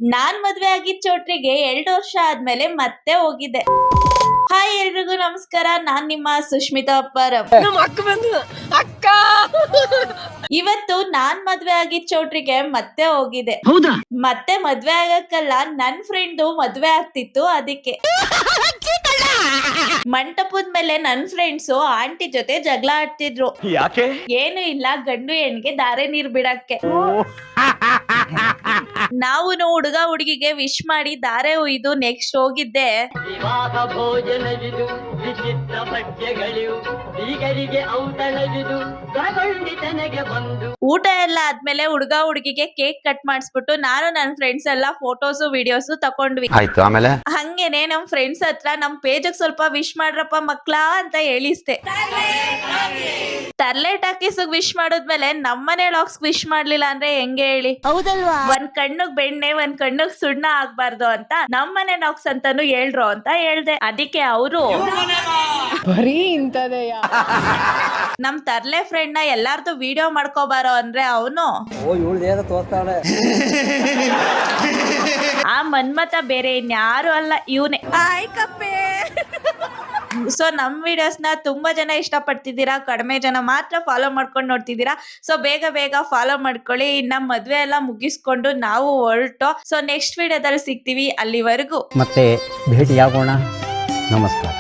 ನಾನ್ ಮದ್ವೆ ಆಗಿದ್ ಚೌಟ್ರಿಗೆ 2 ವರ್ಷ ಆದ್ಮೇಲೆ ಮತ್ತೆ ಹೋಗಿದ್ದೆ. ಹಾಯ್ ಎಲ್ರಿಗೂ ನಮಸ್ಕಾರ, ನಾನ್ ನಿಮ್ಮ ಸುಷ್ಮಿತಾ ಅಪ್ಪಾರಂ. ಇವತ್ತು ನಾನ್ ಮದ್ವೆ ಆಗಿದ್ ಚೌಟ್ರಿಗೆ ಮತ್ತೆ ಹೋಗಿದ್ದೆ. ಮತ್ತೆ ಮದ್ವೆ ಆಗಕ್ಕಲ್ಲ, ನನ್ ಫ್ರೆಂಡು ಮದ್ವೆ ಆಗ್ತಿತ್ತು ಅದಕ್ಕೆ. ಮಂಟಪದ ಮೇಲೆ ನನ್ ಫ್ರೆಂಡ್ಸು ಆಂಟಿ ಜೊತೆ ಜಗಳ ಆಡ್ತಿದ್ರು. ಯಾಕೆ? ಏನು ಇಲ್ಲ, ಗಂಡು ಹೆಣ್ಗೆ ಧಾರೆ ನೀರ್ ಬಿಡಕ್ಕೆ. ನಾವು ಹುಡುಗ ಹುಡುಗಿಗೆ ವಿಶ್ ಮಾಡಿ ಧಾರೆ ಉಯ್ದು ನೆಕ್ಸ್ಟ್ ಹೋಗಿದ್ದೆ. ಊಟ ಎಲ್ಲ ಆದ್ಮೇಲೆ ಹುಡುಗ ಹುಡುಗಿಗೆ ಕೇಕ್ ಕಟ್ ಮಾಡಿಸ್ಬಿಟ್ಟು ನಾನು ನನ್ನ ಫ್ರೆಂಡ್ಸ್ ಎಲ್ಲ ಫೋಟೋಸು ವಿಡಿಯೋಸು ತಕೊಂಡ್ವಿ. ಆಯ್ತು, ಆಮೇಲೆ ಹಂಗೇನೆ ನಮ್ ಫ್ರೆಂಡ್ಸ್ ಹತ್ರ ನಮ್ ಪೇಜ್ ಸ್ವಲ್ಪ ವಿಶ್ ಮಾಡ್ರಪ್ಪ ಮಕ್ಳಾ ಅಂತ ಹೇಳಿಸ್ತೆ. ತರ್ಲೆ ಟಾಕೀಸ್ ವಿಶ್ ಮಾಡಿದ್ಮೇಲೆ ನಮ್ಮನೆ ಲಾಕ್ಸ್ ವಿಶ್ ಮಾಡ್ಲಿಲ್ಲ ಅಂದ್ರೆ ಹೆಂಗೆ ಹೇಳಿ? ಹೌದಲ್ವಾ? ಒಂದ್ ಕಣ್ಣಗ್ ಬೆಣ್ಣೆ ಒಂದ್ ಕಣ್ಣಗ್ ಸುಣ್ಣ ಆಗ್ಬಾರ್ದು ಅಂತ ನಮ್ಮನೆ ಲಾಕ್ಸ್ ಅಂತಾನು ಹೇಳ್ರು ಅಂತ ಹೇಳ್ದೆ. ಅದಕ್ಕೆ ಅವರು ಬರೀ ಇಂತದೆಯ ನಮ್ ತರ್ಲೆ ಫ್ರೆಂಡ್ ನ ಎಲ್ಲಾರ್ದು ವಿಡಿಯೋ ಮಾಡ್ಕೋಬಾರೋ ಅಂದ್ರೆ ಅವನು ಆ ಮನ್ಮತ ಬೇರೆ ಇನ್ಯಾರು ಅಲ್ಲ, ಇವನೇ. ಸೊ ನಮ್ ವಿಡಿಯೋಸ್ ನ ತುಂಬಾ ಜನ ಇಷ್ಟಪಡ್ತಿದ್ದೀರಾ, ಕಡಿಮೆ ಜನ ಮಾತ್ರ ಫಾಲೋ ಮಾಡ್ಕೊಂಡು ನೋಡ್ತಿದ್ದೀರಾ. ಸೊ ಬೇಗ ಫಾಲೋ ಮಾಡ್ಕೊಳ್ಳಿ. ಇನ್ನ ಮದ್ವೆ ಎಲ್ಲ ಮುಗಿಸ್ಕೊಂಡು ನಾವು ಹೊರಟು. ಸೊ ನೆಕ್ಸ್ಟ್ ವಿಡಿಯೋದಲ್ಲಿ ಸಿಗ್ತೀವಿ. ಅಲ್ಲಿವರೆಗೂ ಮತ್ತೆ ಭೇಟಿಯಾಗೋಣ. ನಮಸ್ಕಾರ.